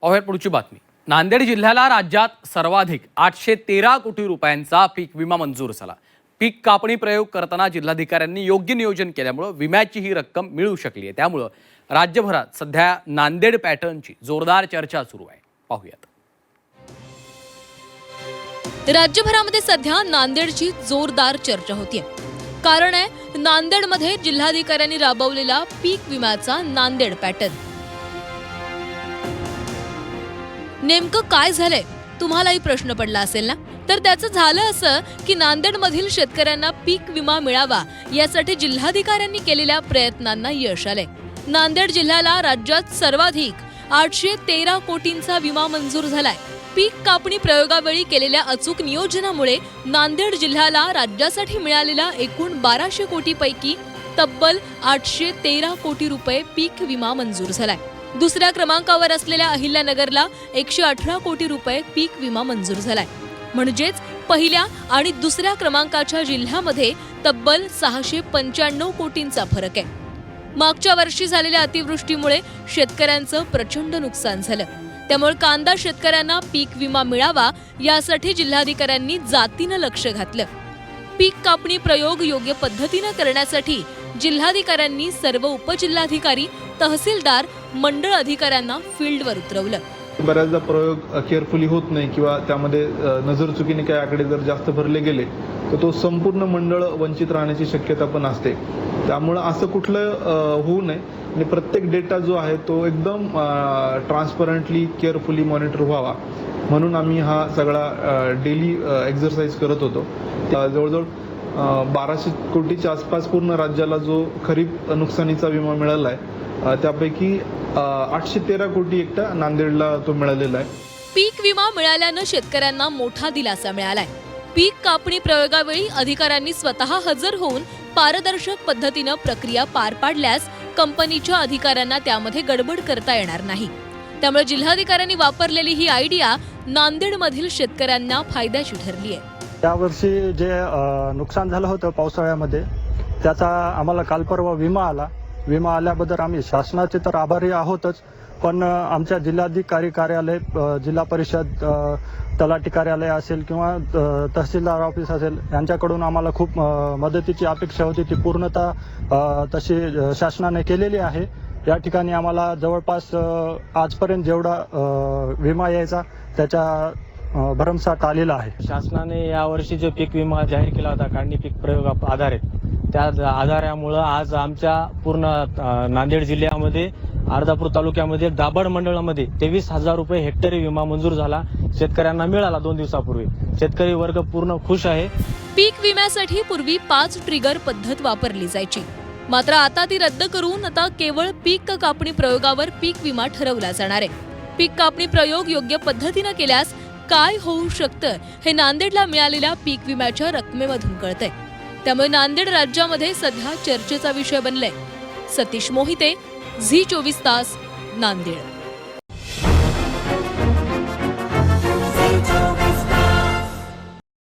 पाहूयात पुढची बातमी। नांदेड जिल्ह्याला राज्यात सर्वाधिक 813 कोटी रुपयांचा पीक विमा मंजूर झाला। पीक कापणी प्रयोग करताना जिल्हाधिकाऱ्यांनी योग्य नियोजन केल्यामुळे विम्याची ही रक्कम मिळू शकली आहे। त्यामुळे राज्यभरात सध्या नांदेड पॅटर्नची जोरदार चर्चा सुरू आहे। पाहूयात। राज्यभरामध्ये सध्या नांदेडची जोरदार चर्चा होतीये। कारण आहे नांदेडमध्ये जिल्हाधिकाऱ्यांनी राबवलेला पीक विम्याचा नांदेड पॅटर्न। नेमकं काय झालंय तुम्हालाही प्रश्न पडला असेल ना, तर त्याचं झालं असं की नांदेडमधील शेतकऱ्यांना पीक विमा मिळावा यासाठी जिल्हाधिकाऱ्यांनी केलेल्या प्रयत्नांना यश आलंय। नांदेड जिल्ह्याला राज्यात सर्वाधिक 813 कोटींचा विमा मंजूर झालाय। पीक कापणी प्रयोगावेळी केलेल्या अचूक नियोजनामुळे नांदेड जिल्ह्याला राज्यासाठी मिळालेल्या एकूण 1200 कोटीपैकी तब्बल 813 कोटी रुपये पीक विमा मंजूर झालाय। दुसऱ्या क्रमांकावर असलेल्या अहिल्यानगरला 118 कोटी रुपये पीक विमा मंजूर झालाय। म्हणजेच पहिल्या आणि दुसऱ्या क्रमांकाच्या जिल्ह्यामध्ये तब्बल 695 कोटींचा फरक आहे। मागच्या वर्षी झालेल्या अतिवृष्टीमुळे शेतकऱ्यांचं प्रचंड नुकसान झालं। त्यामुळे कांदा शेतकऱ्यांना पीक विमा मिळावा यासाठी जिल्हाधिकाऱ्यांनी जातीनं लक्ष घातलं। पीक कापणी प्रयोग योग्य पद्धतीनं करण्यासाठी जिल्हाधिकाऱ्यांनी सर्व उपजिल्हाधिकारी, तहसीलदार, मंडळ अधिकाऱ्यांना फील्डवर उतरवलं। बऱ्याचदा प्रयोग केअरफुली होत नाही किंवा त्यामध्ये नजर चुकीने काही आकडे जर जास्त भरले गेले तर तो संपूर्ण मंडळ वंचित राहण्याची शक्यता पण असते। त्यामुळे असं कुठलं होऊ नये आणि प्रत्येक डेटा जो आहे तो एकदम ट्रान्सपरंटली केअरफुली मॉनिटर व्हावा म्हणून आम्ही हा सगळा डेली एक्सरसाइज करत होतो। जवळजवळ 1200 कोटीच्या आसपास पूर्ण राज्याला जो खरीप नुकसानीचा विमा मिळाला आहे त्यापैकी 813 कोटी एकटा नांदेडला तो मिळालेला आहे। पीक विमा मिळाल्यानं शेतकऱ्यांना मोठा दिलासा मिळालाय। पीक कापणी प्रयोगावेळी अधिकाऱ्यांनी स्वतः हजर होऊन पारदर्शक पद्धतीनं प्रक्रिया पार पाडल्यास कंपनीच्या अधिकाऱ्यांना त्यामध्ये गडबड करता येणार नाही। त्यामुळे जिल्हाधिकाऱ्यांनी वापरलेली ही आयडिया नांदेडमधील शेतकऱ्यांना फायद्याची ठरली आहे। यावर्षी जे नुकसान झालं होतं पावसाळ्यामध्ये त्याचा आम्हाला काल परवा विमा आला। विमा आल्याबद्दल आम्ही शासनाचे तर आभारी आहोतच, पण आमच्या जिल्हाधिकारी कार्यालय, जिल्हा परिषद, तलाठी कार्यालय असेल किंवा तहसीलदार ऑफिस असेल यांच्याकडून आम्हाला खूप मदतीची अपेक्षा होती। ती पूर्णतः तशी शासनाने केलेली आहे। या ठिकाणी आम्हाला जवळपास आजपर्यंत जेवढा विमा यायचा त्याच्या भरमसाठ आलेला आहे। शासनाने यावर्षी जो पीक विमा जाहीर केला होता काढणी पीक प्रयोग आधारित, त्या आधारामुळे आज आमच्या पूर्ण नांदेड जिल्ह्यामध्ये अर्धापूर तालुक्यामध्ये दाभड मंडळामध्ये 23,000 रुपये हेक्टरी विमा मंजूर झाला, शेतकऱ्यांना मिळाला 2 दिवसापूर्वी। शेतकरी वर्ग पूर्ण खुश आहे। पीक विम्यासाठी पूर्वी 5 ट्रिगर पद्धत वापरली जायची, मात्र आता ती रद्द करून आता केवळ पीक कापणी प्रयोगावर पीक विमा ठरवला जाणार आहे। पीक कापणी प्रयोग योग्य पद्धतीनं केल्यास काय होऊ शकतं हे नांदेडला मिळालेल्या पीक विम्याच्या रकमेमधून कळतंय। त्यामुळे नांदेड राज्यामध्ये सध्या चर्चेचा विषय बनलाय। सतीश मोहिते, झी 24 तास, नांदेड।